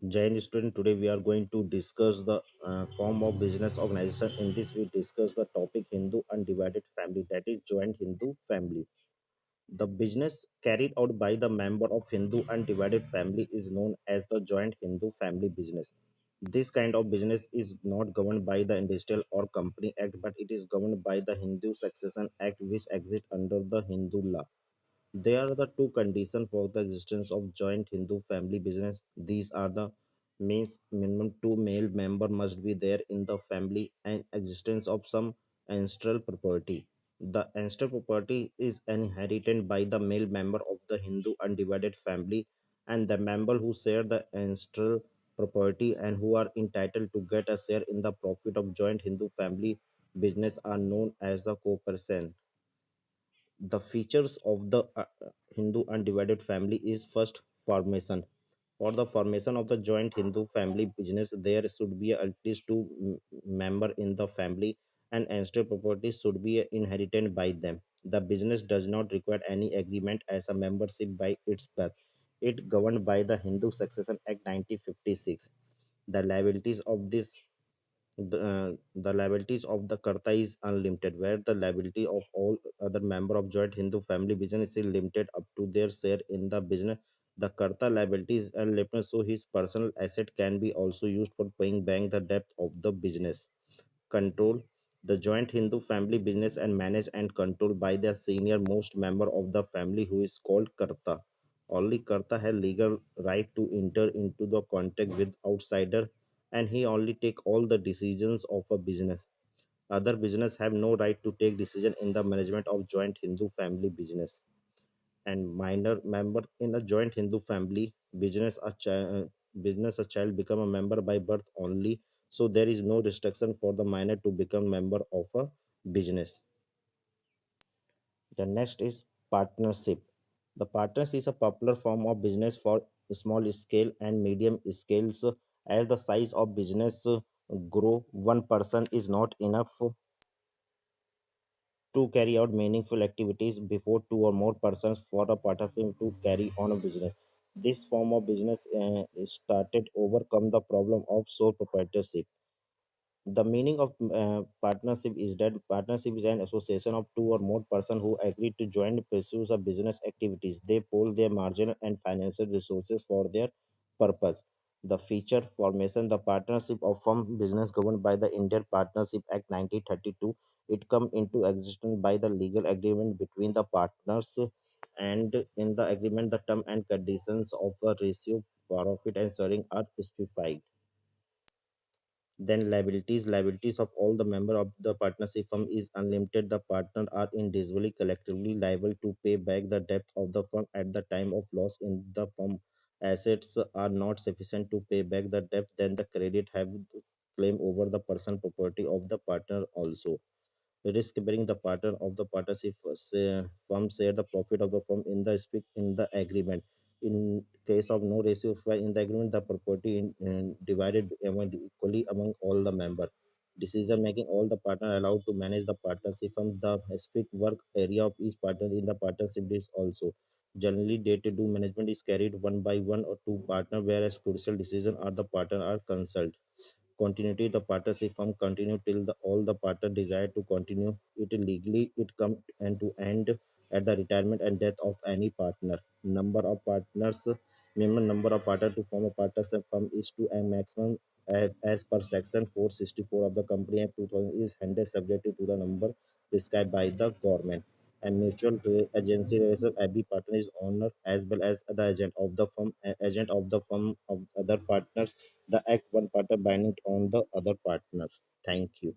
Jain student, today we are going to discuss the form of business organization. In this, we discuss the topic Hindu undivided family, that is, joint Hindu family. The business carried out by the member of Hindu undivided family is known as the joint Hindu family business. This kind of business is not governed by the Industrial or Company Act, but it is governed by the Hindu Succession Act, which exists under the Hindu law. There are the two conditions for the existence of joint Hindu family business. These are the means minimum two male member must be there in the family and existence of some ancestral property. The ancestral property is inherited by the male member of the Hindu undivided family, and the member who share the ancestral property and who are entitled to get a share in the profit of joint Hindu family business are known as the co-person. The features of the Hindu undivided family is first formation. For the formation of the joint Hindu family business, there should be at least two member in the family, and ancestral property should be inherited by them. The business does not require any agreement as a membership by its birth. It governed by the Hindu Succession Act 1956. The liabilities of this the liabilities of the karta is unlimited, where the liability of all other member of joint Hindu family business is limited up to their share in the business. The karta liability is unlimited, so his personal asset can be also used for paying back the debt of the business. Control: the joint Hindu family business and managed and controlled by the senior most member of the family, who is called karta. Only karta has legal right to enter into the contract with outsider, and he only take all the decisions of a business. Other business have no right to take decision in the management of joint Hindu family business. And minor member in a joint Hindu family business, a child become a member by birth only, so there is no restriction for the minor to become member of a business. The next is partnership. The partnership is a popular form of business for small scale and medium scales. As the size of business grow, one person is not enough to carry out meaningful activities before two or more persons for a partnership to carry on a business. This form of business is started overcome the problem of sole proprietorship. The meaning of partnership is that partnership is an association of two or more persons who agree to join pursues of business activities. They pool their marginal and financial resources for their purpose. The feature formation: the partnership of firm business governed by the Indian Partnership Act 1932. It come into existence by the legal agreement between the partners, and in the agreement the term and conditions of a ratio, profit and sharing are specified. Then liabilities of all the member of the partnership firm is unlimited. The partner are individually collectively liable to pay back the debt of the firm at the time of loss in the firm. Assets are not sufficient to pay back the debt, then the credit have claim over the personal property of the partner also. Risk bearing: the partner of the partnership firm share the profit of the firm in the speak in the agreement. In case of no ratio in the agreement, the property divided equally among all the member. Decision making: all the partner allowed to manage the partnership firm. The specific work area of each partner in the partnership is also. Generally, day-to-day management is carried one by one or two partner, whereas crucial decision are the partner are consulted. Continuity: the partnership firm continue till all the partner desire to continue it legally. It come and to end at the retirement and death of any partner. Number of partners: minimum number of partner to form a partnership firm is to a maximum, as per section 464 of the Company Act 2000 is handed subject to the number prescribed by the government. And mutual agency relation: every partner is owner as well as the agent of the firm, agent of the firm of other partners. The act one partner binding on the other partner. Thank you.